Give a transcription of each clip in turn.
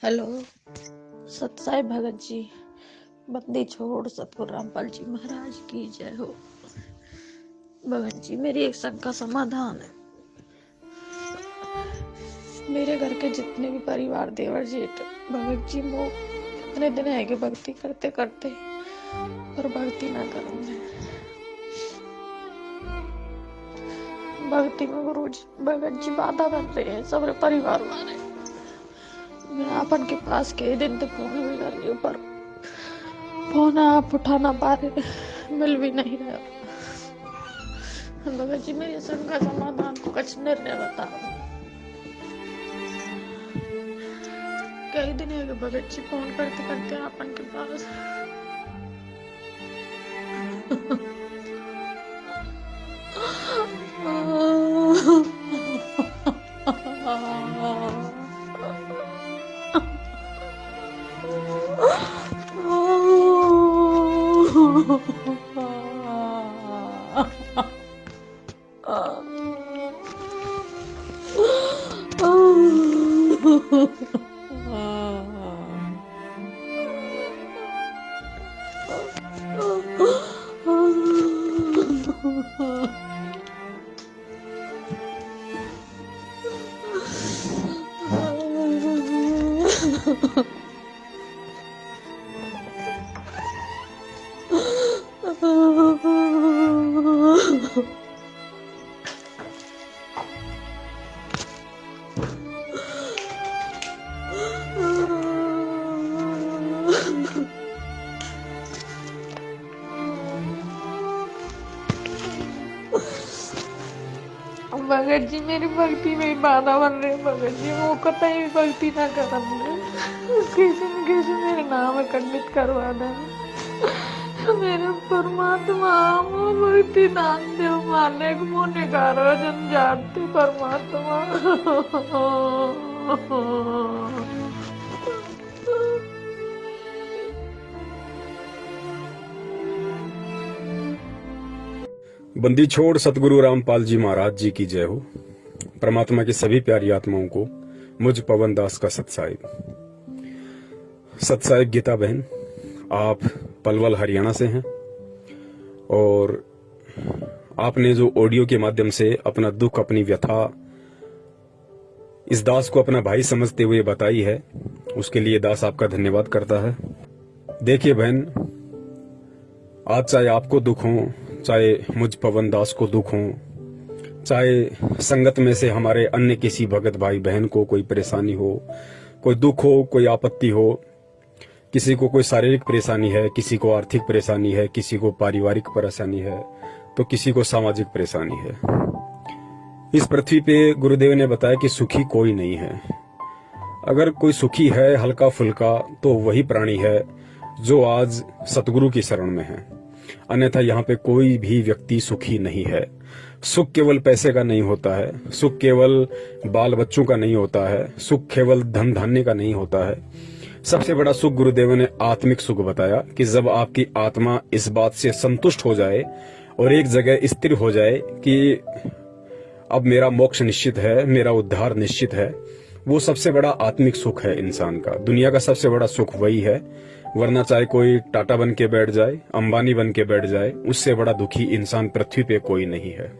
Hello. सत्साई Bhagat ji, बंदी छोड़ सतगुरु रामपाल जी महाराज की जय हो। भगत जी, मेरी एक शंका समाधान है। मेरे घर के जितने भी परिवार देवर जेठ भगत जी वो इतने दिन है कि भक्ति करते करते पर भक्ति ना करेंगे। भक्ति में गुरु जी भगत जी बाधा बन रहे हैं सबरे परिवार वाले। मैं अपन के पास कई दिन तक फोन भी कर रही हूँ पर फोन आप उठा ना पा रहे, मिल भी नहीं रहा। भगत जी, मेरी शंका समाधान को कुछ निर्णय बताओ। कई दिन है कि भगत जी फोन करते करते अपन के पास भगत जी, मेरी भक्ति में बाधा बन रही है। भगत जी, वो कतई भी भक्ति ना करम किसी न किसी मेरे नाम खंडित करवा दे। मेरे परमात्मा वो भक्ति दान दे माने को मुने करो जन जानते परमात्मा। बंदी छोड़ सतगुरु रामपाल जी महाराज जी की जय हो। परमात्मा की सभी प्यारी आत्माओं को मुझ पवन दास का सतसाहिब गीता बहन, आप पलवल हरियाणा से हैं और आपने जो ऑडियो के माध्यम से अपना दुख, अपनी व्यथा इस दास को अपना भाई समझते हुए बताई है, उसके लिए दास आपका धन्यवाद करता है। देखिए बहन, आज चाहे आपको दुख हो, चाहे मुझ पवन दास को दुख हो, चाहे संगत में से हमारे अन्य किसी भगत भाई बहन को कोई परेशानी हो, कोई दुख हो, कोई आपत्ति हो, किसी को कोई शारीरिक परेशानी है, किसी को आर्थिक परेशानी है, किसी को पारिवारिक परेशानी है, तो किसी को सामाजिक परेशानी है। इस पृथ्वी पे गुरुदेव ने बताया कि सुखी कोई नहीं है। अगर कोई सुखी है हल्का फुल्का तो वही प्राणी है जो आज सतगुरु की शरण में है, अन्यथा यहाँ पे कोई भी व्यक्ति सुखी नहीं है। सुख केवल पैसे का नहीं होता है, सुख केवल बाल बच्चों का नहीं होता है, सुख केवल धन धान्य का नहीं होता है। सबसे बड़ा सुख गुरुदेव ने आत्मिक सुख बताया कि जब आपकी आत्मा इस बात से संतुष्ट हो जाए और एक जगह स्थिर हो जाए कि अब मेरा मोक्ष निश्चित है, मेरा उद्धार निश्चित है, वो सबसे बड़ा आत्मिक सुख है इंसान का। दुनिया का सबसे बड़ा सुख वही है, वरना चाहे कोई टाटा बन के बैठ जाए, अंबानी बन के बैठ जाए, उससे बड़ा दुखी इंसान पृथ्वी पे कोई नहीं है।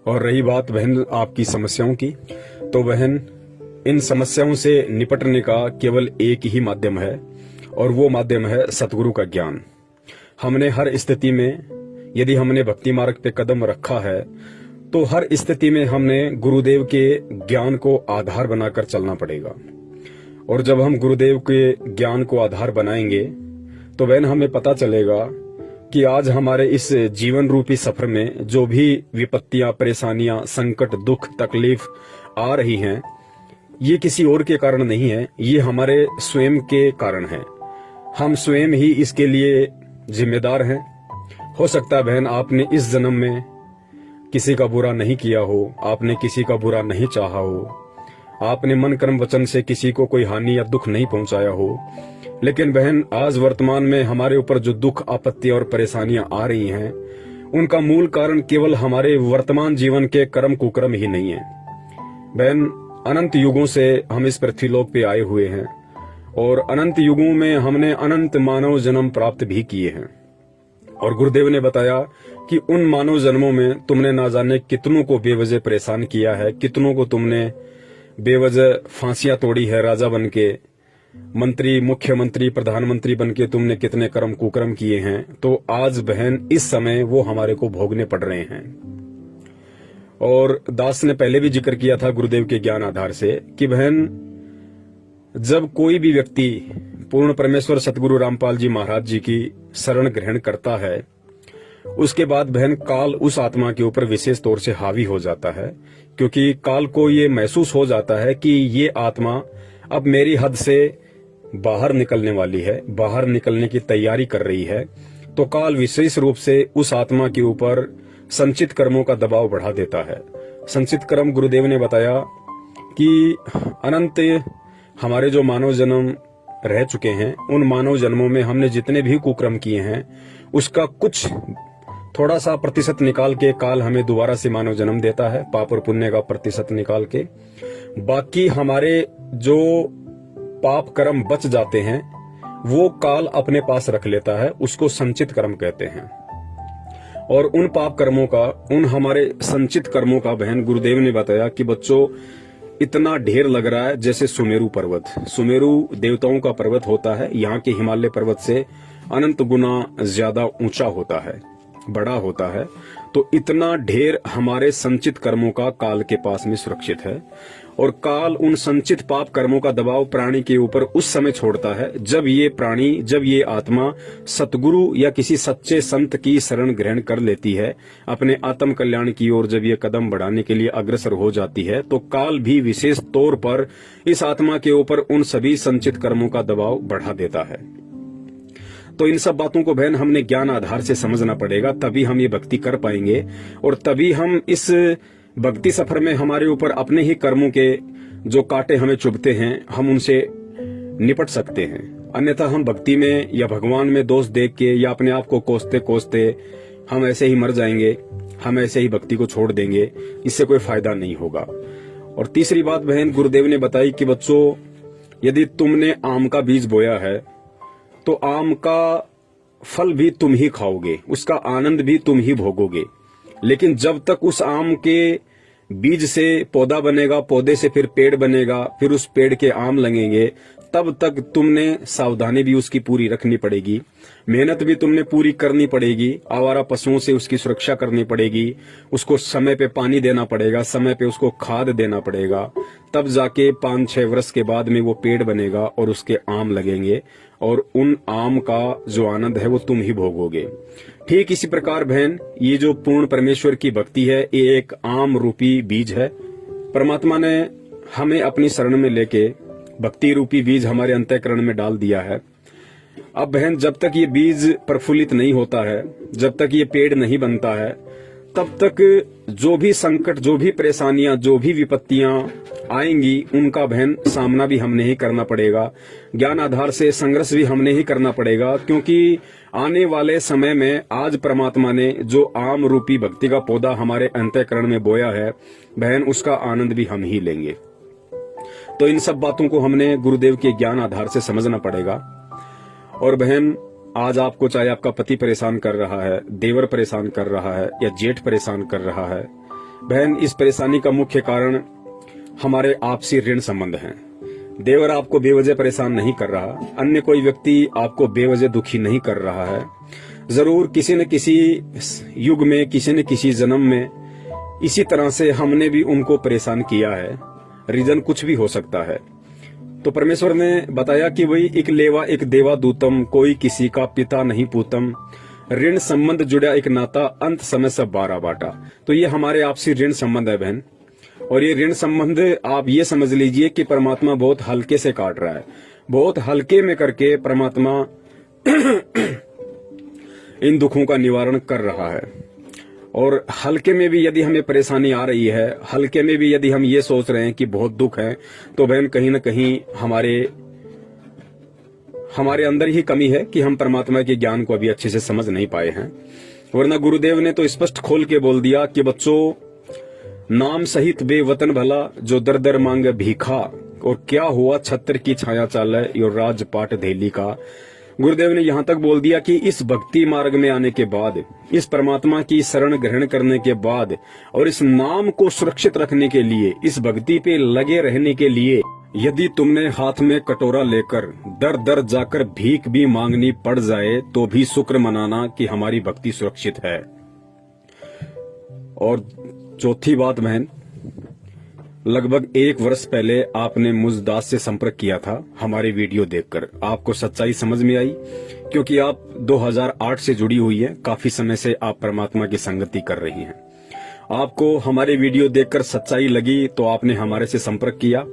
और रही बात बहन आपकी समस्याओं की, तो बहन इन समस्याओं से निपटने का केवल एक ही माध्यम है और वो माध्यम है सतगुरु का ज्ञान। हमने हर स्थिति में, यदि हमने भक्ति मार्ग पे कदम रखा है तो हर स्थिति में हमने गुरुदेव के ज्ञान को आधार बनाकर चलना पड़ेगा। और जब हम गुरुदेव के ज्ञान को आधार बनाएंगे तो बहन हमें पता चलेगा कि आज हमारे इस जीवन रूपी सफर में जो भी विपत्तियां, परेशानियां, संकट, दुख, तकलीफ आ रही हैं, ये किसी और के कारण नहीं है, ये हमारे स्वयं के कारण है। हम स्वयं ही इसके लिए जिम्मेदार हैं। हो सकता है बहन आपने इस जन्म में किसी का बुरा नहीं किया हो, आपने किसी का बुरा नहीं चाहा हो, आपने मन कर्म वचन से किसी को कोई हानि या दुख नहीं पहुंचाया हो, लेकिन बहन आज वर्तमान में हमारे ऊपर जो दुख, आपत्ति और परेशानियां आ रही हैं, उनका मूल कारण केवल हमारे वर्तमान जीवन के कर्म कुकर्म ही नहीं है। बहन अनंत युगों से हम इस पृथ्वीलोक पे आए हुए हैं और अनंत युगों में हमने अनंत मानव जन्म प्राप्त भी किए हैं। और गुरुदेव ने बताया कि उन मानव जन्मों में तुमने ना जाने कितनों को बेवजह परेशान किया है, कितनों को तुमने बेवजह फांसियां तोड़ी है, राजा बनके, मंत्री, मुख्यमंत्री, प्रधानमंत्री बनके तुमने कितने कर्म कुकर्म किए हैं। तो आज बहन इस समय वो हमारे को भोगने पड़ रहे हैं। और दास ने पहले भी जिक्र किया था गुरुदेव के ज्ञान आधार से कि बहन जब कोई भी व्यक्ति पूर्ण परमेश्वर सतगुरु रामपाल जी महाराज जी की शरण ग्रहण करता है, उसके बाद बहन काल उस आत्मा के ऊपर विशेष तौर से हावी हो जाता है, क्योंकि काल को ये महसूस हो जाता है कि ये आत्मा अब मेरी हद से बाहर निकलने वाली है, बाहर निकलने की तैयारी कर रही है। तो काल विशेष रूप से उस आत्मा के ऊपर संचित कर्मों का दबाव बढ़ा देता है। संचित कर्म गुरुदेव ने बताया कि अनंत हमारे जो मानव जन्म रह चुके हैं, उन मानव जन्मों में हमने जितने भी कुकर्म किए हैं उसका कुछ थोड़ा सा प्रतिशत निकाल के काल हमें दोबारा से मानव जन्म देता है, पाप और पुण्य का प्रतिशत निकाल के। बाकी हमारे जो पाप कर्म बच जाते हैं वो काल अपने पास रख लेता है, उसको संचित कर्म कहते हैं। और उन पाप कर्मों का, उन हमारे संचित कर्मों का बहन गुरुदेव ने बताया कि बच्चों इतना ढेर लग रहा है जैसे सुमेरु पर्वत। सुमेरु देवताओं का पर्वत होता है, यहाँ के हिमालय पर्वत से अनंत गुना ज्यादा ऊंचा होता है, बड़ा होता है। तो इतना ढेर हमारे संचित कर्मों का काल के पास में सुरक्षित है। और काल उन संचित पाप कर्मों का दबाव प्राणी के ऊपर उस समय छोड़ता है जब ये प्राणी, जब ये आत्मा सतगुरु या किसी सच्चे संत की शरण ग्रहण कर लेती है, अपने आत्म कल्याण की ओर जब ये कदम बढ़ाने के लिए अग्रसर हो जाती है, तो काल भी विशेष तौर पर इस आत्मा के ऊपर उन सभी संचित कर्मों का दबाव बढ़ा देता है। तो इन सब बातों को बहन हमने ज्ञान आधार से समझना पड़ेगा, तभी हम ये भक्ति कर पाएंगे और तभी हम इस भक्ति सफर में हमारे ऊपर अपने ही कर्मों के जो कांटे हमें चुभते हैं हम उनसे निपट सकते हैं। अन्यथा हम भक्ति में या भगवान में दोष देख के या अपने आप को कोसते कोसते हम ऐसे ही मर जाएंगे, हम ऐसे ही भक्ति को छोड़ देंगे, इससे कोई फायदा नहीं होगा। और तीसरी बात बहन गुरुदेव ने बताई कि बच्चों यदि तुमने आम का बीज बोया है तो आम का फल भी तुम ही खाओगे, उसका आनंद भी तुम ही भोगोगे। लेकिन जब तक उस आम के बीज से पौधा बनेगा, पौधे से फिर पेड़ बनेगा, फिर उस पेड़ के आम लगेंगे, तब तक तुमने सावधानी भी उसकी पूरी रखनी पड़ेगी, मेहनत भी तुमने पूरी करनी पड़ेगी, आवारा पशुओं से उसकी सुरक्षा करनी पड़ेगी, उसको समय पे पानी देना पड़ेगा, समय पे उसको खाद देना पड़ेगा, तब जाके 5-6 वर्ष के बाद में वो पेड़ बनेगा और उसके आम लगेंगे और उन आम का जो आनंद है वो तुम ही भोगोगे। ठीक इसी प्रकार बहन ये जो पूर्ण परमेश्वर की भक्ति है ये एक आम रूपी बीज है। परमात्मा ने हमें अपनी शरण में लेके भक्ति रूपी बीज हमारे अंतःकरण में डाल दिया है। अब बहन जब तक ये बीज प्रफुल्लित नहीं होता है, जब तक ये पेड़ नहीं बनता है, तब तक जो भी संकट, जो भी परेशानियां, जो भी विपत्तियां आएंगी उनका बहन सामना भी हमने ही करना पड़ेगा, ज्ञान आधार से संघर्ष भी हमने ही करना पड़ेगा। क्योंकि आने वाले समय में आज परमात्मा ने जो आम रूपी भक्ति का पौधा हमारे अंतःकरण में बोया है बहन, उसका आनंद भी हम ही लेंगे। तो इन सब बातों को हमने गुरुदेव के ज्ञान आधार से समझना पड़ेगा। और बहन आज आपको चाहे आपका पति परेशान कर रहा है, देवर परेशान कर रहा है या जेठ परेशान कर रहा है, बहन इस परेशानी का मुख्य कारण हमारे आपसी ऋण संबंध हैं। देवर आपको बेवजह परेशान नहीं कर रहा, अन्य कोई व्यक्ति आपको बेवजह दुखी नहीं कर रहा है। जरूर किसी न किसी युग में, किसी न किसी जन्म में इसी तरह से हमने भी उनको परेशान किया है। रीजन कुछ भी हो सकता है। तो परमेश्वर ने बताया कि वही एक लेवा एक देवा दूतम, कोई किसी का पिता नहीं पूतम, ऋण संबंध जुड़ा एक नाता, अंत समय सब 12 बाटा। तो ये हमारे आपसी ऋण संबंध है बहन। और ये ऋण संबंध आप ये समझ लीजिए कि परमात्मा बहुत हल्के से काट रहा है, बहुत हल्के में करके परमात्मा इन दुखों का निवारण कर रहा है। और हल्के में भी यदि हमें परेशानी आ रही है, हल्के में भी यदि हम ये सोच रहे हैं कि बहुत दुख है, तो बहन कहीं न कहीं हमारे अंदर ही कमी है कि हम परमात्मा के ज्ञान को अभी अच्छे से समझ नहीं पाए हैं। वरना गुरुदेव ने तो स्पष्ट खोल के बोल दिया कि बच्चों नाम सहित बेवतन भला जो दर दर मांगे भीखा, और क्या हुआ छत्र की छाया चाले यो राजपाट धेली का। गुरुदेव ने यहाँ तक बोल दिया कि इस भक्ति मार्ग में आने के बाद, इस परमात्मा की शरण ग्रहण करने के बाद और इस नाम को सुरक्षित रखने के लिए, इस भक्ति पे लगे रहने के लिए, यदि तुमने हाथ में कटोरा लेकर दर दर जाकर भीख भी मांगनी पड़ जाए तो भी शुक्र मनाना कि हमारी भक्ति सुरक्षित है। और चौथी बात बहन, लगभग 1 वर्ष पहले आपने मुझ दास से संपर्क किया था हमारे वीडियो देखकर। आपको सच्चाई समझ में आई क्योंकि आप 2008 से जुड़ी हुई हैं, काफी समय से आप परमात्मा की संगति कर रही हैं। आपको हमारे वीडियो देखकर सच्चाई लगी तो आपने हमारे से संपर्क किया,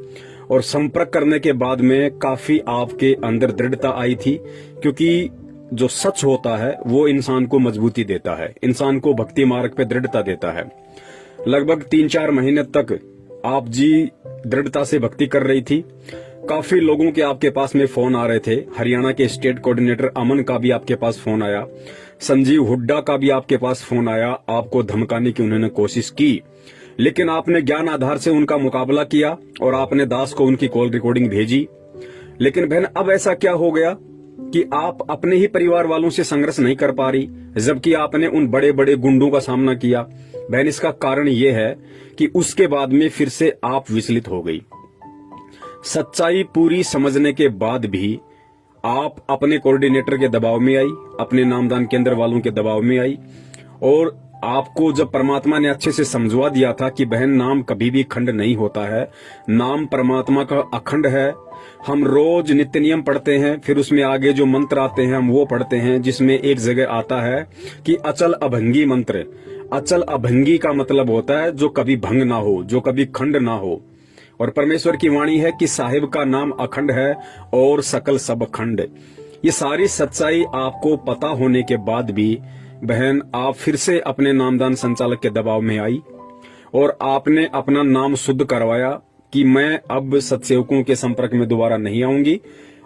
और संपर्क करने के बाद में काफी आपके अंदर दृढ़ता आई थी, क्योंकि जो सच होता है वो इंसान को मजबूती देता है, इंसान को भक्ति मार्ग पे दृढ़ता देता है। लगभग 3-4 महीने तक आप जी दृढ़ता से भक्ति कर रही थी। काफी लोगों के आपके पास में फोन आ रहे थे। हरियाणा के स्टेट कोऑर्डिनेटर अमन का भी आपके पास फोन आया, संजीव हुड्डा का भी आपके पास फोन आया, आपको धमकाने की उन्होंने कोशिश की, लेकिन आपने ज्ञान आधार से उनका मुकाबला किया और आपने दास को उनकी कॉल रिकॉर्डिंग भेजी। लेकिन बहन, अब ऐसा क्या हो गया कि आप अपने ही परिवार वालों से संघर्ष नहीं कर पा रही, जबकि आपने उन बड़े बड़े गुंडों का सामना किया। बहन, इसका कारण यह है कि उसके बाद में फिर से आप विचलित हो गई। सच्चाई पूरी समझने के बाद भी आप अपने कोऑर्डिनेटर के दबाव में आई, अपने नामदान केंद्र वालों के दबाव में आई, और आपको जब परमात्मा ने अच्छे से समझवा दिया था कि बहन, नाम कभी भी खंड नहीं होता है, नाम परमात्मा का अखंड है। हम रोज नित्य नियम पढ़ते हैं, फिर उसमें आगे जो मंत्र आते हैं हम वो पढ़ते हैं, जिसमें एक जगह आता है कि अचल अभंगी मंत्र। अचल अभंगी का मतलब होता है जो कभी भंग ना हो, जो कभी खंड ना हो। और परमेश्वर की वाणी है कि साहिब का नाम अखंड है और सकल सब खंड। ये सारी सच्चाई आपको पता होने के बाद भी बहन, आप फिर से अपने नामदान संचालक के दबाव में आई और आपने अपना नाम शुद्ध करवाया कि मैं अब सत्सेवकों के संपर्क में दोबारा नहीं आऊंगी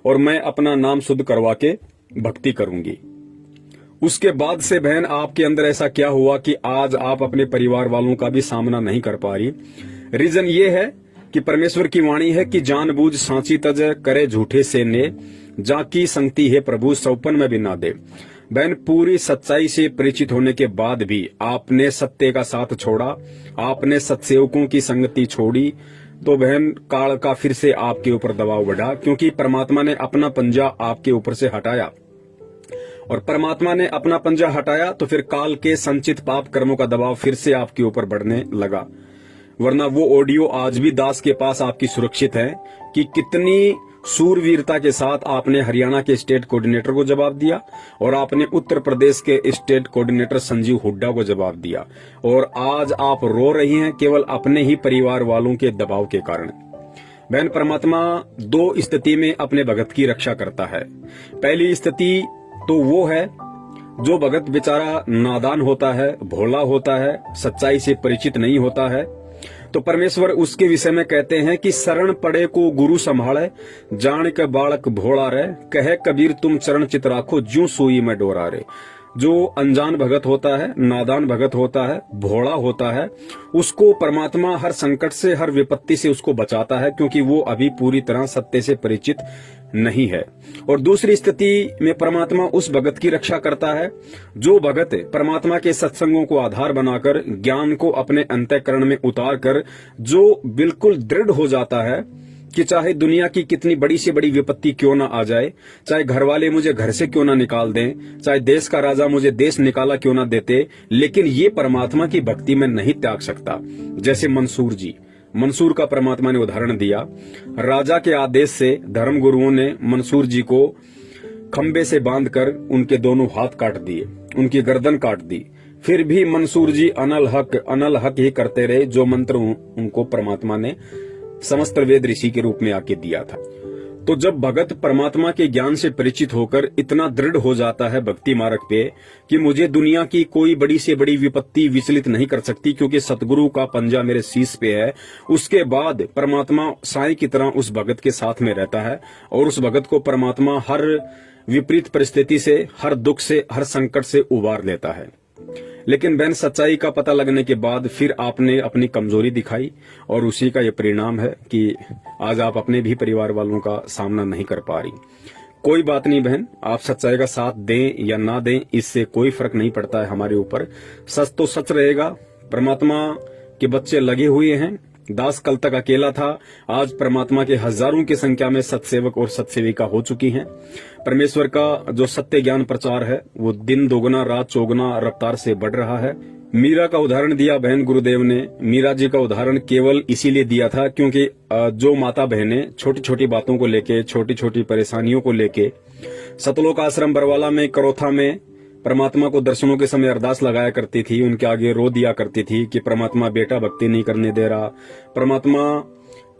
और मैं अपना नाम शुद्ध करवा के भक्ति करूंगी। उसके बाद से बहन, आपके अंदर ऐसा क्या हुआ कि आज आप अपने परिवार वालों का भी सामना नहीं कर पा रही। रीजन ये है कि परमेश्वर की वाणी है कि जानबूझ सांची तज करे झूठे से ने, जाकी संगति है प्रभु सौपन में भी ना दे। बहन, पूरी सच्चाई से परिचित होने के बाद भी आपने सत्य का साथ छोड़ा, आपने सत्सेवकों की संगति छोड़ी, तो बहन काल का फिर से आपके ऊपर दबाव बढ़ा, क्योंकि परमात्मा ने अपना पंजा आपके ऊपर से हटाया। और परमात्मा ने अपना पंजा हटाया तो फिर काल के संचित पाप कर्मों का दबाव फिर से आपके ऊपर बढ़ने लगा। वरना वो ऑडियो आज भी दास के पास आपकी सुरक्षित है कि कितनी सूरवीरता के साथ आपने हरियाणा के स्टेट कोऑर्डिनेटर को जवाब दिया और आपने उत्तर प्रदेश के स्टेट कोऑर्डिनेटर संजीव हुड्डा को जवाब दिया, और आज आप रो रही हैं केवल अपने ही परिवार वालों के दबाव के कारण। बहन, परमात्मा 2 स्थिति में अपने भगत की रक्षा करता है। पहली स्थिति तो वो है जो भगत बेचारा नादान होता है, भोला होता है, सच्चाई से परिचित नहीं होता है, तो परमेश्वर उसके विषय में कहते हैं कि शरण पड़े को गुरु संभाले, जान के बालक भोला रे, कहे कबीर तुम चरण चित राखो, ज्यों सुई में डोरा रे। जो अनजान भगत होता है, नादान भगत होता है, भोला होता है, उसको परमात्मा हर संकट से, हर विपत्ति से उसको बचाता है, क्योंकि वो अभी पूरी तरह सत्य से परिचित नहीं है। और दूसरी स्थिति में परमात्मा उस भगत की रक्षा करता है जो भगत परमात्मा के सत्संगों को आधार बनाकर, ज्ञान को अपने अंतःकरण में उतार कर, जो बिल्कुल दृढ़ हो जाता है कि चाहे दुनिया की कितनी बड़ी से बड़ी विपत्ति क्यों ना आ जाए, चाहे घर वाले मुझे घर से क्यों ना निकाल दें, चाहे देश का राजा मुझे देश निकाला क्यों ना देते, लेकिन ये परमात्मा की भक्ति में नहीं त्याग सकता। जैसे मंसूर का परमात्मा ने उदाहरण दिया। राजा के आदेश से धर्म गुरुओं ने मंसूर जी को खंबे से बांधकर उनके दोनों हाथ काट दिए, उनकी गर्दन काट दी। फिर भी मंसूर जी अनल हक ही करते रहे, जो मंत्र उनको परमात्मा ने समस्त वेद ऋषि के रूप में आके दिया था। तो जब भगत परमात्मा के ज्ञान से परिचित होकर इतना दृढ़ हो जाता है भक्ति मार्ग पे कि मुझे दुनिया की कोई बड़ी से बड़ी विपत्ति विचलित नहीं कर सकती, क्योंकि सतगुरु का पंजा मेरे शीश पे है, उसके बाद परमात्मा साईं की तरह उस भगत के साथ में रहता है और उस भगत को परमात्मा हर विपरीत परिस्थिति से, हर दुख से, हर संकट से उबार लेता है। लेकिन बहन सच्चाई का पता लगने के बाद फिर आपने अपनी कमजोरी दिखाई और उसी का ये परिणाम है कि आज आप अपने भी परिवार वालों का सामना नहीं कर पा रही। कोई बात नहीं बहन, आप सच्चाई का साथ दें या ना दें इससे कोई फर्क नहीं पड़ता है हमारे ऊपर। सच तो सच रहेगा। परमात्मा के बच्चे लगे हुए हैं। दास कल तक अकेला था, आज परमात्मा के हजारों की संख्या में सत्सेवक और सत्सेविका हो चुकी हैं। परमेश्वर का जो सत्य ज्ञान प्रचार है वो दिन दोगुना रात चौगुना रफ्तार से बढ़ रहा है। मीरा का उदाहरण दिया बहन गुरुदेव ने। मीरा जी का उदाहरण केवल इसीलिए दिया था क्योंकि जो माता बहनें छोटी छोटी बातों को लेके, छोटी छोटी परेशानियों को लेके सतलोक आश्रम बरवाला में, करोथा में परमात्मा को दर्शनों के समय अरदास लगाया करती थी, उनके आगे रो दिया करती थी कि परमात्मा बेटा भक्ति नहीं करने दे रहा, परमात्मा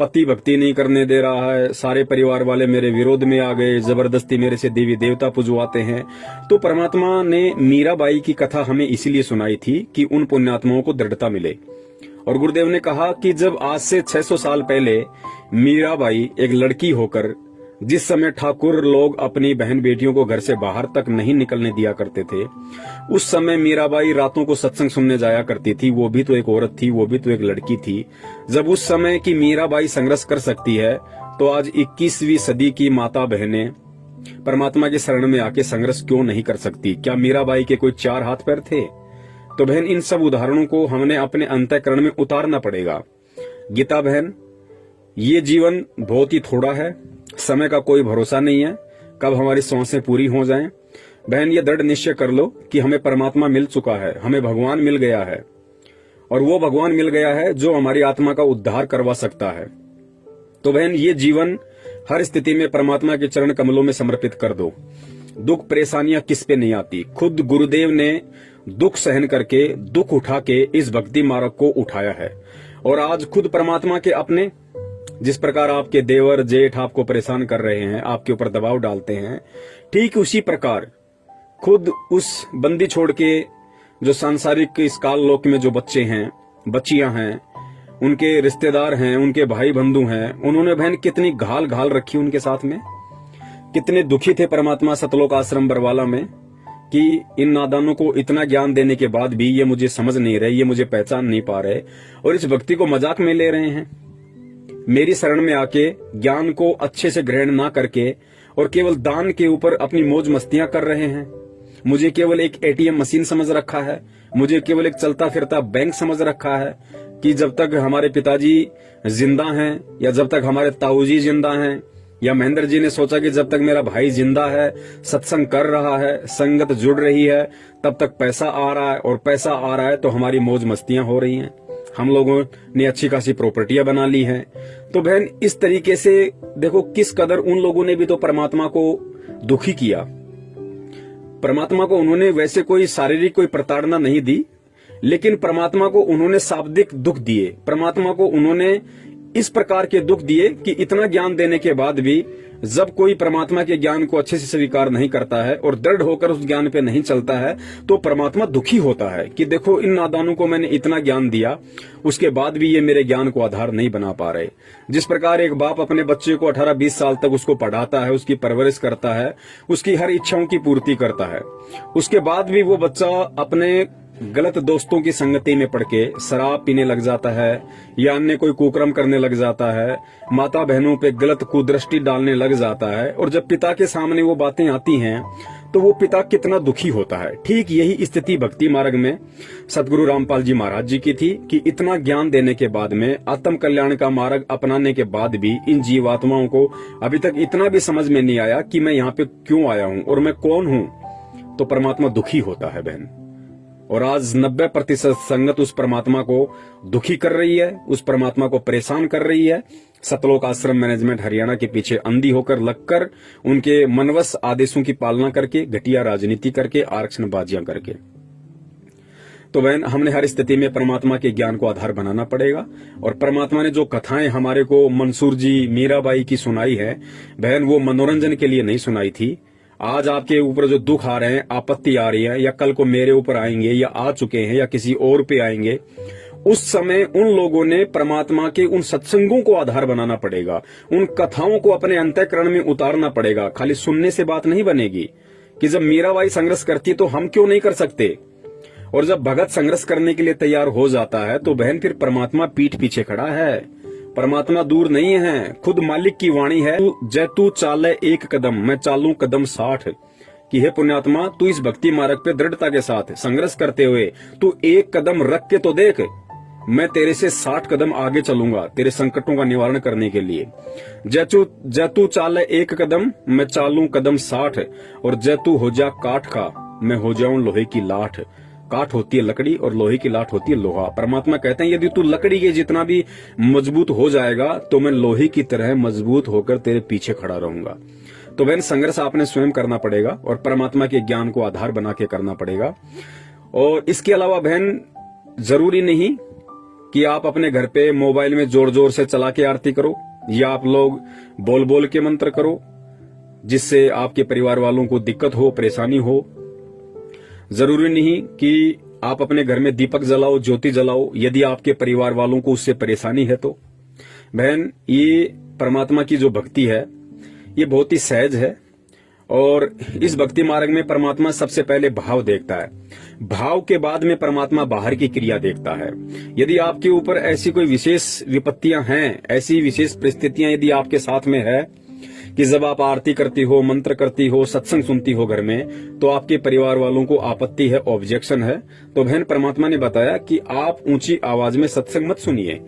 पति भक्ति नहीं करने दे रहा है, सारे परिवार वाले मेरे विरोध में आ गए, जबरदस्ती मेरे से देवी देवता पुजवाते हैं। तो परमात्मा ने मीराबाई की कथा हमें इसीलिए सुनाई थी कि उन पुण्यात्माओं को दृढ़ता मिले। और गुरुदेव ने कहा कि जब आज से 600 साल पहले मीराबाई एक लड़की होकर, जिस समय ठाकुर लोग अपनी बहन बेटियों को घर से बाहर तक नहीं निकलने दिया करते थे, उस समय मीराबाई रातों को सत्संग सुनने जाया करती थी। वो भी तो एक औरत थी, वो भी तो एक लड़की थी। जब उस समय की मीराबाई संघर्ष कर सकती है तो आज 21वीं सदी की माता बहनें परमात्मा के शरण में आके संघर्ष क्यों नहीं कर सकती? क्या मीराबाई के कोई 4 हाथ पैर थे? तो बहन इन सब उदाहरणों को हमने अपने अंतःकरण में उतारना पड़ेगा। गीता बहन, ये जीवन बहुत ही थोड़ा है, समय का कोई भरोसा नहीं है कब हमारी सांसें पूरी हो जाएं। बहन ये दृढ़ निश्चय कर लो कि हमें परमात्मा मिल चुका है, हमें भगवान मिल गया है, और वो भगवान मिल गया है जो हमारी आत्मा का उद्धार करवा सकता है। तो बहन ये जीवन हर स्थिति में परमात्मा के चरण कमलों में समर्पित कर दो। दुख परेशानियां किस पे नहीं आती। खुद गुरुदेव ने दुख सहन करके, दुख उठा के इस भक्ति मार्ग को उठाया है। और आज खुद परमात्मा के अपने, जिस प्रकार आपके देवर जेठ आपको परेशान कर रहे हैं, आपके ऊपर दबाव डालते हैं, ठीक उसी प्रकार खुद उस बंदी छोड़ के जो सांसारिक इस काल लोक में जो बच्चे हैं, बच्चियां हैं, उनके रिश्तेदार हैं, उनके भाई बंधु हैं, उन्होंने बहन कितनी घाल घाल रखी उनके साथ में। कितने दुखी थे परमात्मा सतलोक आश्रम बरवाला में कि इन नादानों को इतना ज्ञान देने के बाद भी ये मुझे समझ नहीं रहे, ये मुझे पहचान नहीं पा रहे और इस भक्ति को मजाक में ले रहे हैं। मेरी शरण में आके ज्ञान को अच्छे से ग्रहण ना करके और केवल दान के ऊपर अपनी मौज मस्तियां कर रहे हैं। मुझे केवल एक एटीएम मशीन समझ रखा है, मुझे केवल एक चलता फिरता बैंक समझ रखा है कि जब तक हमारे पिताजी जिंदा हैं या जब तक हमारे ताऊजी जिंदा हैं, या महेंद्र जी ने सोचा कि जब तक मेरा भाई जिंदा है, सत्संग कर रहा है, संगत जुड़ रही है, तब तक पैसा आ रहा है, और पैसा आ रहा है तो हमारी मौज मस्तियां हो रही हैं, हम लोगों ने अच्छी खासी प्रॉपर्टियां बना ली हैं। तो बहन इस तरीके से देखो किस कदर उन लोगों ने भी तो परमात्मा को दुखी किया। परमात्मा को उन्होंने वैसे कोई शारीरिक कोई प्रताड़ना नहीं दी, लेकिन परमात्मा को उन्होंने शाब्दिक दुख दिए। परमात्मा को उन्होंने इस प्रकार के दुख दिए कि इतना ज्ञान देने के बाद भी जब कोई परमात्मा के ज्ञान को अच्छे से स्वीकार नहीं करता है और दृढ़ होकर उस ज्ञान पे नहीं चलता है तो परमात्मा दुखी होता है कि देखो इन नादानों को मैंने इतना ज्ञान दिया, उसके बाद भी ये मेरे ज्ञान को आधार नहीं बना पा रहे। जिस प्रकार एक बाप अपने बच्चे को 18-20 साल तक उसको पढ़ाता है, उसकी परवरिश करता है, उसकी हर इच्छाओं की पूर्ति करता है, उसके बाद भी वो बच्चा अपने गलत दोस्तों की संगति में पड़ के शराब पीने लग जाता है या अन्य कोई कुकर्म करने लग जाता है, माता बहनों पे गलत कुदृष्टि डालने लग जाता है, और जब पिता के सामने वो बातें आती हैं तो वो पिता कितना दुखी होता है। ठीक यही स्थिति भक्ति मार्ग में सदगुरु रामपाल जी महाराज जी की थी कि इतना ज्ञान देने के बाद में, आत्म कल्याण का मार्ग अपनाने के बाद भी इन जीवात्माओं को अभी तक इतना भी समझ में नहीं आया कि मैं यहाँ पे क्यों आया हूँ और मैं कौन हूँ। तो परमात्मा दुखी होता है बहन, और आज 90% संगत उस परमात्मा को दुखी कर रही है, उस परमात्मा को परेशान कर रही है। सतलोक आश्रम मैनेजमेंट हरियाणा के पीछे अंधी होकर लगकर, उनके मनवश आदेशों की पालना करके, घटिया राजनीति करके, आरक्षण बाजियां करके। तो बहन हमने हर स्थिति में परमात्मा के ज्ञान को आधार बनाना पड़ेगा। और परमात्मा ने जो कथाएं हमारे को मंसूर जी, मीराबाई की सुनाई है बहन, वो मनोरंजन के लिए नहीं सुनाई थी। आज आपके ऊपर जो दुख आ रहे हैं, आपत्ति आ रही है, या कल को मेरे ऊपर आएंगे या आ चुके हैं या किसी और पे आएंगे, उस समय उन लोगों ने परमात्मा के उन सत्संगों को आधार बनाना पड़ेगा, उन कथाओं को अपने अंतःकरण में उतारना पड़ेगा। खाली सुनने से बात नहीं बनेगी कि जब मीराबाई संघर्ष करती तो हम क्यों नहीं कर सकते। और जब भगत संघर्ष करने के लिए तैयार हो जाता है तो बहन फिर परमात्मा पीठ पीछे खड़ा है। परमात्मा दूर नहीं है, खुद मालिक की वाणी है, जैतू चाले एक कदम मैं चालू कदम 60 कि हे पुण्यात्मा, तू इस भक्ति मार्ग पे दृढ़ता के साथ संघर्ष करते हुए तू एक कदम रख के तो देख, मैं तेरे से 60 कदम आगे चलूंगा तेरे संकटों का निवारण करने के लिए। जैतू चाले एक कदम मैं चालू कदम 60 और जैतू हो जा काठ का मैं हो जाऊं लोहे की लाठ। काठ होती है लकड़ी और लोहे की लाठ होती है लोहा। परमात्मा कहते हैं यदि तू लकड़ी के जितना भी मजबूत हो जाएगा तो मैं लोहे की तरह मजबूत होकर तेरे पीछे खड़ा रहूंगा। तो बहन संघर्ष आपने स्वयं करना पड़ेगा और परमात्मा के ज्ञान को आधार बना के करना पड़ेगा। और इसके अलावा बहन जरूरी नहीं कि आप अपने घर पे मोबाइल में जोर जोर से चला के आरती करो या आप लोग बोल बोल के मंत्र करो जिससे आपके परिवार वालों को दिक्कत हो, परेशानी हो। जरूरी नहीं कि आप अपने घर में दीपक जलाओ, ज्योति जलाओ यदि आपके परिवार वालों को उससे परेशानी है तो। बहन ये परमात्मा की जो भक्ति है ये बहुत ही सहज है और इस भक्ति मार्ग में परमात्मा सबसे पहले भाव देखता है, भाव के बाद में परमात्मा बाहर की क्रिया देखता है। यदि आपके ऊपर ऐसी कोई विशेष विपत्तियां हैं, ऐसी विशेष परिस्थितियां यदि आपके साथ में है कि जब आप आरती करती हो, मंत्र करती हो, सत्संग सुनती हो घर में तो आपके परिवार वालों को आपत्ति है, ऑब्जेक्शन है, तो बहन परमात्मा ने बताया कि आप ऊंची आवाज में सत्संग मत सुनिए,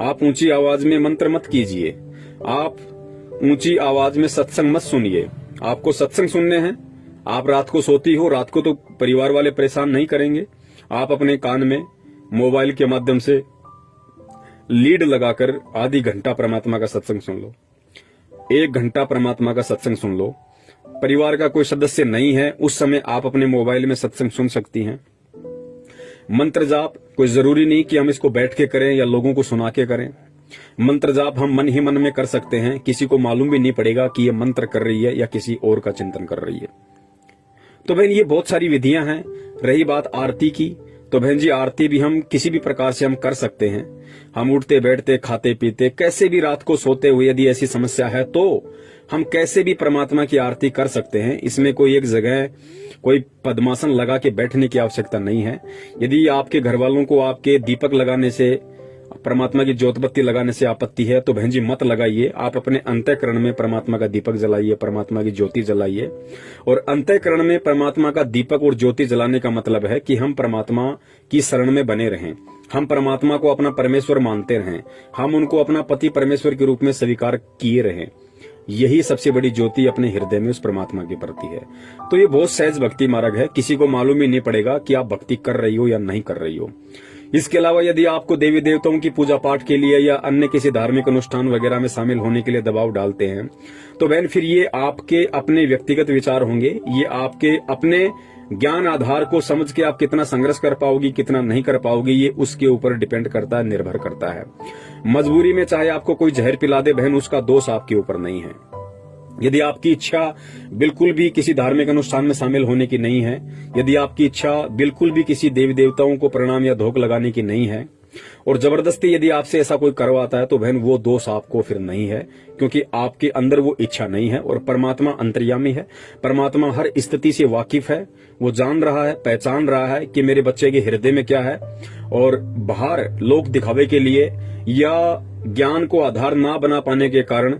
आप ऊंची आवाज में मंत्र मत कीजिए, आप ऊंची आवाज में सत्संग मत सुनिए। आपको सत्संग सुनने हैं, आप रात को सोती हो, रात को तो परिवार वाले परेशान नहीं करेंगे, आप अपने कान में मोबाइल के माध्यम से लीड लगाकर आधी घंटा परमात्मा का सत्संग सुन लो, 1 घंटा परमात्मा का सत्संग सुन लो। परिवार का कोई सदस्य नहीं है उस समय आप अपने मोबाइल में सत्संग सुन सकती हैं। मंत्र जाप कोई जरूरी नहीं कि हम इसको बैठ के करें या लोगों को सुना के करें। मंत्र जाप हम मन ही मन में कर सकते हैं, किसी को मालूम भी नहीं पड़ेगा कि ये मंत्र कर रही है या किसी और का चिंतन कर रही है। तो बहन ये बहुत सारी विधियां हैं। रही बात आरती की, तो बहन जी आरती भी हम किसी भी प्रकार से हम कर सकते हैं। हम उठते बैठते खाते पीते कैसे भी रात को सोते हुए यदि ऐसी समस्या है तो हम कैसे भी परमात्मा की आरती कर सकते हैं। इसमें कोई एक जगह कोई पद्मासन लगा के बैठने की आवश्यकता नहीं है। यदि आपके घर वालों को आपके दीपक लगाने से, परमात्मा की ज्योतबत्ती लगाने से आपत्ति है तो बहन जी मत लगाइए। आप अपने अंतःकरण में परमात्मा का दीपक जलाइए, परमात्मा की ज्योति जलाइए। और अंतःकरण में परमात्मा का दीपक और ज्योति जलाने का मतलब है कि हम परमात्मा की शरण में बने रहें, हम परमात्मा को अपना परमेश्वर मानते रहें, हम उनको अपना पति परमेश्वर के रूप में स्वीकार किए रहें। यही सबसे बड़ी ज्योति अपने हृदय में उस परमात्मा के प्रति है। तो ये बहुत सहज भक्ति मार्ग है, किसी को मालूम ही नहीं पड़ेगा कि आप भक्ति कर रही हो या नहीं कर रही हो। इसके अलावा यदि आपको देवी देवताओं की पूजा पाठ के लिए या अन्य किसी धार्मिक अनुष्ठान वगैरह में शामिल होने के लिए दबाव डालते हैं तो बहन फिर ये आपके अपने व्यक्तिगत विचार होंगे, ये आपके अपने ज्ञान आधार को समझ के आप कितना संघर्ष कर पाओगी, कितना नहीं कर पाओगी, ये उसके ऊपर डिपेंड करता है, निर्भर करता है। मजबूरी में चाहे आपको कोई जहर पिला दे बहन, उसका दोष आपके ऊपर नहीं है। यदि आपकी इच्छा बिल्कुल भी किसी धार्मिक अनुष्ठान में शामिल होने की नहीं है, यदि आपकी इच्छा बिल्कुल भी किसी देवी देवताओं को प्रणाम या धोख लगाने की नहीं है और जबरदस्ती यदि आपसे ऐसा कोई करवाता है तो बहन वो दोष आपको फिर नहीं है, क्योंकि आपके अंदर वो इच्छा नहीं है। और परमात्मा अंतर्यामी है, परमात्मा हर स्थिति से वाकिफ है, वो जान रहा है, पहचान रहा है कि मेरे बच्चे के हृदय में क्या है। और बाहर लोक दिखावे के लिए या ज्ञान को आधार ना बना पाने के कारण,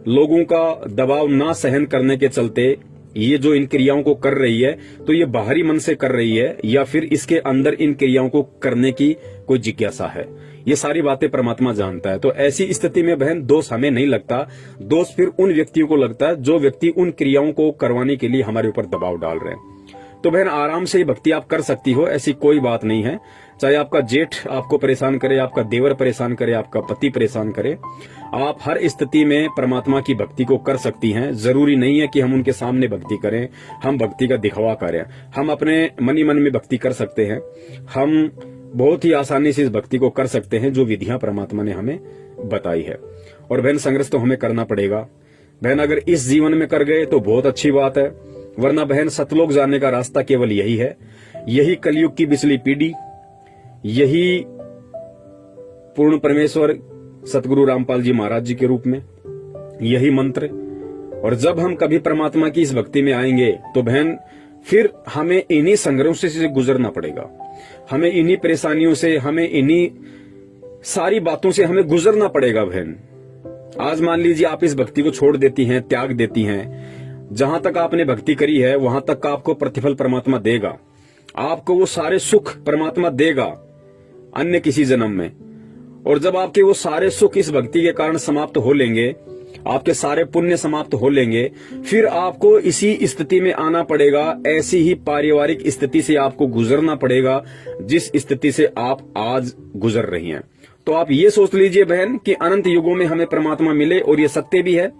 लोगों का दबाव ना सहन करने के चलते ये जो इन क्रियाओं को कर रही है तो ये बाहरी मन से कर रही है या फिर इसके अंदर इन क्रियाओं को करने की कोई जिज्ञासा है। ये सारी बातें परमात्मा जानता है। तो ऐसी स्थिति में बहन दोष हमें नहीं लगता, दोष फिर उन व्यक्तियों को लगता है जो व्यक्ति उन क्रियाओं को करवाने के लिए हमारे ऊपर दबाव डाल रहे हैं। तो बहन आराम से भक्ति आप कर सकती हो, ऐसी कोई बात नहीं है। चाहे आपका जेठ आपको परेशान करे, आपका देवर परेशान करे, आपका पति परेशान करे, आप हर स्थिति में परमात्मा की भक्ति को कर सकती हैं। जरूरी नहीं है कि हम उनके सामने भक्ति करें, हम भक्ति का दिखावा करें। हम अपने मन ही मन में भक्ति कर सकते हैं। हम बहुत ही आसानी से इस भक्ति को कर सकते हैं जो विधियां परमात्मा ने हमें बताई है। और बहन संघर्ष तो हमें करना पड़ेगा। बहन अगर इस जीवन में कर गए तो बहुत अच्छी बात है, वरना बहन सतलोक जाने का रास्ता केवल यही है। यही कलयुग की बिचली पीढ़ी, यही पूर्ण परमेश्वर सतगुरु रामपाल जी महाराज जी के रूप में, यही मंत्र। और जब हम कभी परमात्मा की इस भक्ति में आएंगे तो बहन फिर हमें इन्हीं संघर्षों से गुजरना पड़ेगा, हमें इन्हीं परेशानियों से, हमें इन्हीं सारी बातों से हमें गुजरना पड़ेगा बहन। आज मान लीजिए आप इस भक्ति को छोड़ देती हैं, त्याग देती हैं, जहां तक आपने भक्ति करी है वहां तक आपको प्रतिफल परमात्मा देगा, आपको वो सारे सुख परमात्मा देगा अन्य किसी जन्म में। और जब आपके वो सारे सुख इस भक्ति के कारण समाप्त हो लेंगे, आपके सारे पुण्य समाप्त हो लेंगे, फिर आपको इसी स्थिति में आना पड़ेगा, ऐसी ही पारिवारिक स्थिति से आपको गुजरना पड़ेगा जिस स्थिति से आप आज गुजर रही हैं। तो आप ये सोच लीजिए बहन कि अनंत युगों में हमें परमात्मा मिले, और ये सत्य भी है।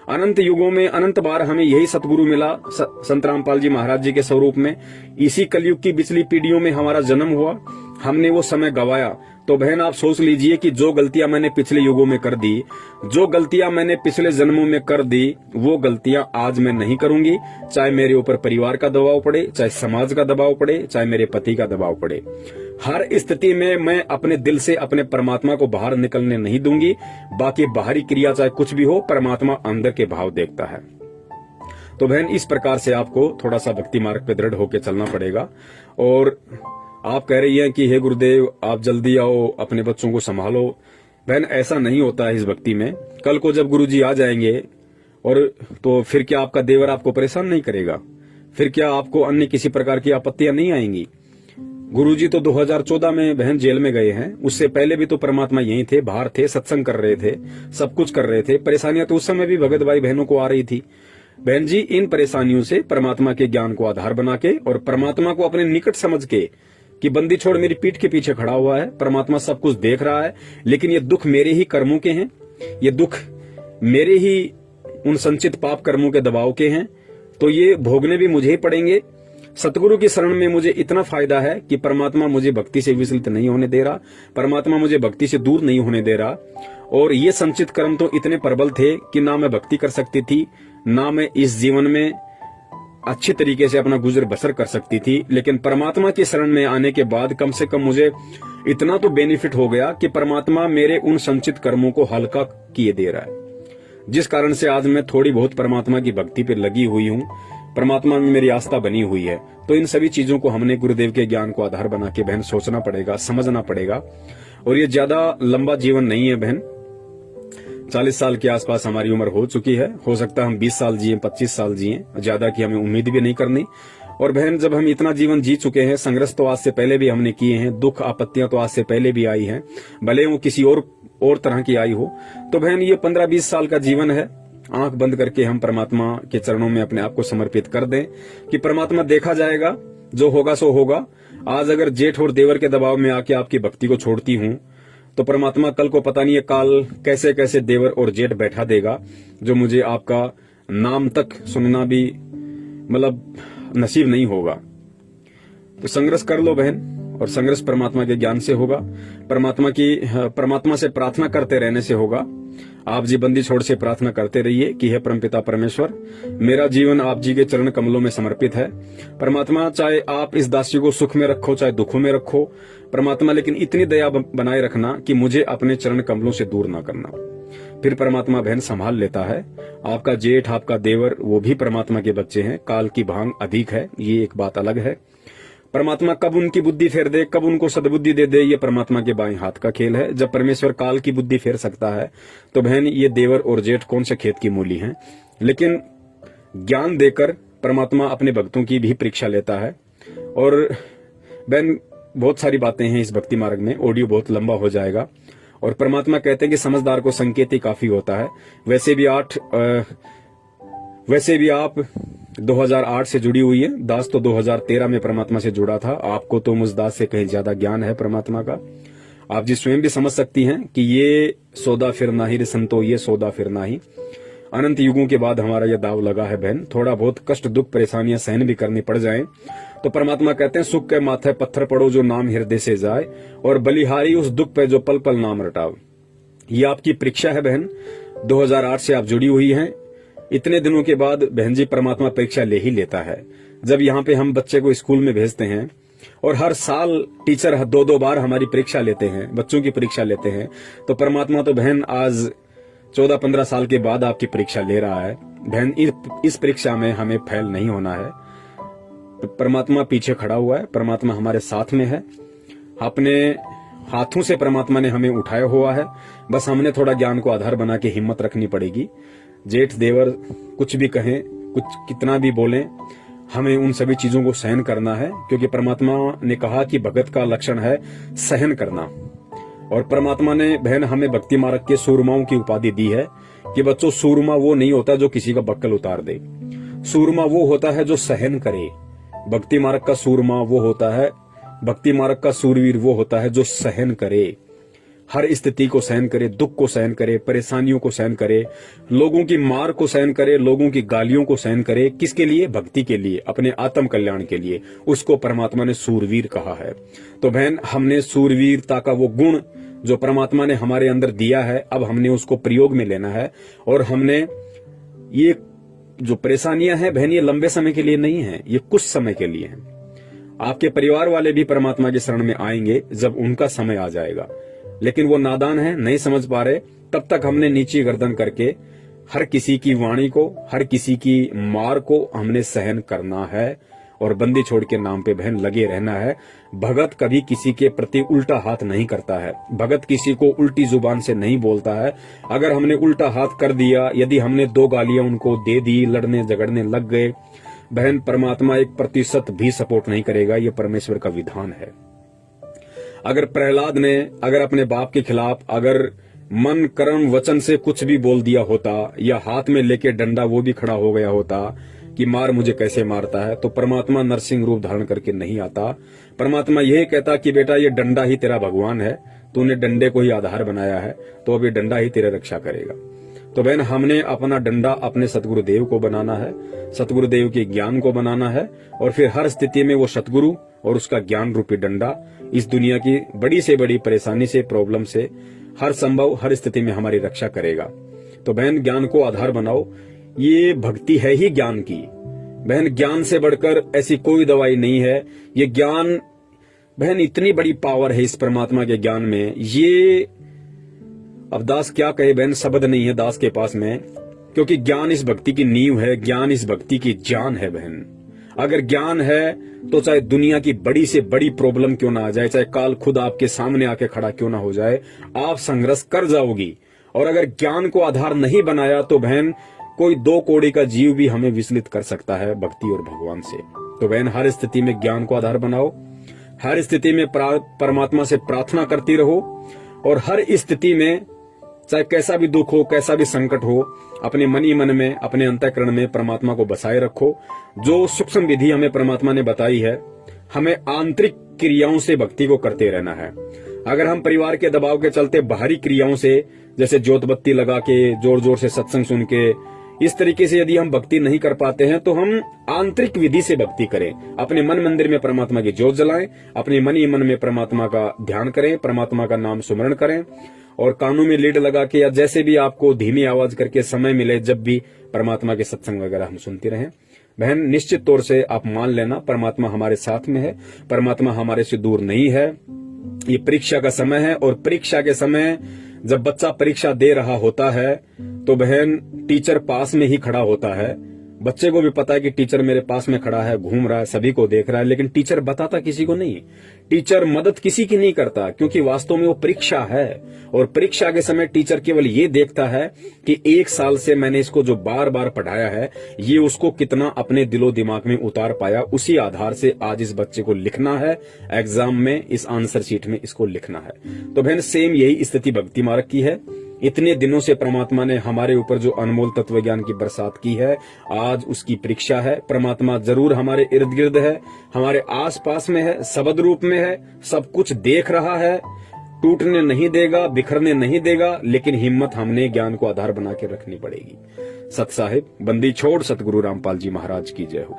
अनंत युगों में अनंत बार हमें यही सतगुरु मिला संत रामपाल जी महाराज जी के स्वरूप में। इसी कलयुग की पिछली पीढ़ियों में हमारा जन्म हुआ, हमने वो समय गवाया। तो बहन आप सोच लीजिए कि जो गलतियां मैंने पिछले युगों में कर दी, जो गलतियां मैंने पिछले जन्मों में कर दी, वो गलतियां आज मैं नहीं करूंगी। चाहे मेरे ऊपर परिवार का दबाव पड़े, चाहे समाज का दबाव पड़े, चाहे मेरे पति का दबाव पड़े, हर स्थिति में मैं अपने दिल से अपने परमात्मा को बाहर निकलने नहीं दूंगी। बाकी बाहरी क्रिया चाहे कुछ भी हो, परमात्मा अंदर के भाव देखता है। तो बहन इस प्रकार से आपको थोड़ा सा भक्ति मार्ग पे दृढ़ होकर चलना पड़ेगा। और आप कह रही हैं कि हे गुरुदेव आप जल्दी आओ, अपने बच्चों को संभालो। बहन ऐसा नहीं होता है इस भक्ति में। कल को जब गुरुजी आ जाएंगे और तो फिर क्या आपका देवर आपको परेशान नहीं करेगा? फिर क्या आपको अन्य किसी प्रकार की आपत्तियां नहीं आएंगी? गुरुजी तो 2014 में बहन जेल में गए हैं, उससे पहले भी तो परमात्मा यहीं थे, बाहर थे, सत्संग कर रहे थे, सब कुछ कर रहे थे। परेशानियां तो उस समय भी भगत भाई बहनों को आ रही थी। बहन जी इन परेशानियों से परमात्मा के ज्ञान को आधार बना के और परमात्मा को अपने निकट समझ के कि बंदी छोड़ मेरी पीठ के पीछे खड़ा हुआ है, परमात्मा सब कुछ देख रहा है, लेकिन ये दुख मेरे ही कर्मों के हैं, ये दुख मेरे ही उन संचित पाप कर्मों के दबाव के हैं, तो ये भोगने भी मुझे ही पड़ेंगे। सतगुरु की शरण में मुझे इतना फायदा है कि परमात्मा मुझे भक्ति से विचलित नहीं होने दे रहा, परमात्मा मुझे भक्ति से दूर नहीं होने दे रहा। और ये संचित कर्म तो इतने प्रबल थे कि ना मैं भक्ति कर सकती थी, ना मैं इस जीवन में अच्छी तरीके से अपना गुजर बसर कर सकती थी। लेकिन परमात्मा की शरण में आने के बाद कम से कम मुझे इतना तो बेनिफिट हो गया कि परमात्मा मेरे उन संचित कर्मों को हल्का किए दे रहा है, जिस कारण से आज मैं थोड़ी बहुत परमात्मा की भक्ति पर लगी हुई हूँ, परमात्मा में मेरी आस्था बनी हुई है। तो इन सभी चीजों को हमने गुरुदेव के ज्ञान को आधार बना के बहन सोचना पड़ेगा, समझना पड़ेगा। और ये ज्यादा लंबा जीवन नहीं है बहन, 40 साल के आसपास हमारी उम्र हो चुकी है। हो सकता है हम 20 साल जिए, 25 साल जिए, ज्यादा की हमें उम्मीद भी नहीं करनी। और बहन जब हम इतना जीवन जी चुके हैं, संघर्ष तो आज से पहले भी हमने किए हैं, दुख आपत्तियां तो आज से पहले भी आई हैं, भले वो किसी और तरह की आई हो। तो बहन ये 15-20 साल का जीवन है, आंख बंद करके हम परमात्मा के चरणों में अपने आप को समर्पित कर दें कि परमात्मा देखा जाएगा, जो होगा सो होगा। आज अगर जेठ और देवर के दबाव में आके आपकी भक्ति को छोड़ती हूं, तो परमात्मा कल को पता नहीं है काल कैसे कैसे देवर और जेठ बैठा देगा, जो मुझे आपका नाम तक सुनना भी मतलब नसीब नहीं होगा। तो संघर्ष कर लो बहन, और संघर्ष परमात्मा के ज्ञान से होगा, परमात्मा से प्रार्थना करते रहने से होगा। आप जी बंदी छोड़ से प्रार्थना करते रहिए कि हे परमपिता परमेश्वर, मेरा जीवन आप जी के चरण कमलों में समर्पित है। परमात्मा चाहे आप इस दासी को सुख में रखो चाहे दुखों में रखो परमात्मा, लेकिन इतनी दया बनाए रखना कि मुझे अपने चरण कमलों से दूर ना करना। फिर परमात्मा बहन संभाल लेता है। आपका जेठ आपका देवर वो भी परमात्मा के बच्चे हैं, काल की भांग अधिक है, ये एक बात अलग है। परमात्मा कब उनकी बुद्धि फेर दे, कब उनको सद्बुद्धि दे दे, ये परमात्मा के बाएं हाथ का खेल है। जब परमेश्वर काल की बुद्धि फेर सकता है तो बहन ये देवर और जेठ कौन से खेत की मूली हैं। लेकिन ज्ञान देकर परमात्मा अपने भक्तों की भी परीक्षा लेता है। और बहन बहुत सारी बातें हैं इस भक्ति मार्ग में, ऑडियो बहुत लंबा हो जाएगा। और परमात्मा कहते हैं कि समझदार को संकेत ही काफी होता है। वैसे भी आप 2008 से जुड़ी हुई है, दास तो 2013 में परमात्मा से जुड़ा था। आपको तो मुझ दास से कहीं ज्यादा ज्ञान है परमात्मा का। आप जी स्वयं भी समझ सकती हैं कि ये सौदा फिर ना ही रे संतो, ये सौदा फिर ना ही। अनंत युगों के बाद हमारा यह दाव लगा है बहन। थोड़ा बहुत कष्ट दुख परेशानियां सहन भी करनी पड़ जाएं तो परमात्मा कहते हैं सुख के माथे पत्थर पड़ो जो नाम हृदय से जाए, और बलिहारी उस दुख पे जो पल पल नाम रटाओ। ये आपकी परीक्षा है बहन। 2008 से आप जुड़ी हुई हैं। इतने दिनों के बाद बहन जी परमात्मा परीक्षा ले ही लेता है। जब यहाँ पे हम बच्चे को स्कूल में भेजते हैं और हर साल टीचर 2-2 बार हमारी परीक्षा लेते हैं, बच्चों की परीक्षा लेते हैं, तो परमात्मा तो बहन आज 14-15 साल के बाद आपकी परीक्षा ले रहा है। बहन इस परीक्षा में हमें फेल नहीं होना है। परमात्मा पीछे खड़ा हुआ है, परमात्मा हमारे साथ में है। अपने हाथों से परमात्मा ने हमें उठाया हुआ है, बस हमने थोड़ा ज्ञान को आधार बना के हिम्मत रखनी पड़ेगी। जेठ देवर कुछ भी कहें, कुछ कितना भी बोलें, हमें उन सभी चीजों को सहन करना है, क्योंकि परमात्मा ने कहा कि भगत का लक्षण है सहन करना। और परमात्मा ने बहन हमें भक्ति मार्ग के सूरमाओं की उपाधि दी है कि बच्चों, सूरमा वो नहीं होता जो किसी का बक्कल उतार दे, सूरमा वो होता है जो सहन करे। भक्ति मार्ग का सूरमा वो होता है, भक्ति मार्ग का सूरवीर वो होता है जो सहन करे, हर स्थिति को सहन करे, दुख को सहन करे, परेशानियों को सहन करे, लोगों की मार को सहन करे, लोगों की गालियों को सहन करे। किसके लिए? भक्ति के लिए, अपने आत्म कल्याण के लिए। उसको परमात्मा ने सूरवीर कहा है। तो बहन, हमने सूरवीरता का वो गुण जो परमात्मा ने हमारे अंदर दिया है, अब हमने उसको प्रयोग में लेना है। और हमने ये जो परेशानियां हैं बहन, ये लंबे समय के लिए नहीं है, ये कुछ समय के लिए है। आपके परिवार वाले भी परमात्मा के शरण में आएंगे जब उनका समय आ जाएगा, लेकिन वो नादान है, नहीं समझ पा रहे। तब तक हमने नीची गर्दन करके हर किसी की वाणी को, हर किसी की मार को हमने सहन करना है और बंदी छोड़ के नाम पे बहन लगे रहना है। भगत कभी किसी के प्रति उल्टा हाथ नहीं करता है, भगत किसी को उल्टी जुबान से नहीं बोलता है। अगर हमने उल्टा हाथ कर दिया, यदि हमने 2 गालियां उनको दे दी, लड़ने झगड़ने लग गए, बहन परमात्मा 1% भी सपोर्ट नहीं करेगा। ये परमेश्वर का विधान है। अगर प्रहलाद ने अगर अपने बाप के खिलाफ अगर मन कर्म वचन से कुछ भी बोल दिया होता, या हाथ में लेके डंडा वो भी खड़ा हो गया होता कि मार मुझे कैसे मारता है, तो परमात्मा नरसिंह रूप धारण करके नहीं आता। परमात्मा यही कहता कि बेटा, ये डंडा ही तेरा भगवान है, तूने डंडे को ही आधार बनाया है, तो अब ये डंडा ही तेरे रक्षा करेगा। तो बहन, हमने अपना डंडा अपने सतगुरुदेव को बनाना है, सतगुरुदेव के ज्ञान को बनाना है, और फिर हर स्थिति में वो सतगुरु और उसका ज्ञान रूपी डंडा इस दुनिया की बड़ी से बड़ी परेशानी से, प्रॉब्लम से, हर संभव हर स्थिति में हमारी रक्षा करेगा। तो बहन, ज्ञान को आधार बनाओ। ये भक्ति है ही ज्ञान की। बहन, ज्ञान से बढ़कर ऐसी कोई दवाई नहीं है। ये ज्ञान बहन, इतनी बड़ी पावर है इस परमात्मा के ज्ञान में। ये अब दास क्या कहे बहन, शब्द नहीं है दास के पास में, क्योंकि ज्ञान इस भक्ति की नींव है, ज्ञान इस भक्ति की जान है बहन। अगर ज्ञान है तो चाहे दुनिया की बड़ी से बड़ी प्रॉब्लम क्यों ना आ जाए, चाहे काल खुद आपके सामने आके खड़ा क्यों ना हो जाए, आप संघर्ष कर जाओगी। और अगर ज्ञान को आधार नहीं बनाया तो बहन, कोई 2 कौड़ी का जीव भी हमें विचलित कर सकता है भक्ति और भगवान से। तो बहन, हर स्थिति में ज्ञान को आधार बनाओ, हर स्थिति में परमात्मा से प्रार्थना करती रहो, और हर स्थिति में चाहे कैसा भी दुख हो, कैसा भी संकट हो, अपने मन ही मन में, अपने अंतःकरण में परमात्मा को बसाए रखो। जो सूक्ष्म विधि हमें परमात्मा ने बताई है, हमें आंतरिक क्रियाओं से भक्ति को करते रहना है। अगर हम परिवार के दबाव के चलते बाहरी क्रियाओं से, जैसे ज्योत बत्ती लगा के, जोर जोर से सत्संग सुन के, इस तरीके से यदि हम भक्ति नहीं कर पाते हैं, तो हम आंतरिक विधि से भक्ति करें। अपने मन मंदिर में परमात्मा की ज्योत जलाएं, अपने मन ही मन में परमात्मा का ध्यान करें, परमात्मा का नाम सुमरण करें, और कानों में लीड लगा के या जैसे भी आपको धीमी आवाज करके समय मिले, जब भी परमात्मा के सत्संग वगैरह हम सुनते रहें। बहन, निश्चित तौर से आप मान लेना, परमात्मा हमारे साथ में है, परमात्मा हमारे से दूर नहीं है। ये परीक्षा का समय है, और परीक्षा के समय जब बच्चा परीक्षा दे रहा होता है तो बहन, टीचर पास में ही खड़ा होता है। बच्चे को भी पता है कि टीचर मेरे पास में खड़ा है, घूम रहा है, सभी को देख रहा है, लेकिन टीचर बताता किसी को नहीं। टीचर मदद किसी की नहीं करता, क्योंकि वास्तव में वो परीक्षा है। और परीक्षा के समय टीचर केवल ये देखता है कि 1 साल से मैंने इसको जो बार बार पढ़ाया है, ये उसको कितना अपने दिलो दिमाग में उतार पाया। उसी आधार से आज इस बच्चे को लिखना है एग्जाम में, इस आंसर शीट में इसको लिखना है। तो बहन, सेम यही स्थिति भक्ति मार्ग की है। इतने दिनों से परमात्मा ने हमारे ऊपर जो अनमोल तत्व ज्ञान की बरसात की है, आज उसकी परीक्षा है। परमात्मा जरूर हमारे इर्द गिर्द है, हमारे आस पास में है, शब्द रूप में है, सब कुछ देख रहा है, टूटने नहीं देगा, बिखरने नहीं देगा, लेकिन हिम्मत हमने ज्ञान को आधार बना के रखनी पड़ेगी। सत साहिब, बंदी छोड़ सतगुरु रामपाल जी महाराज की जय हो।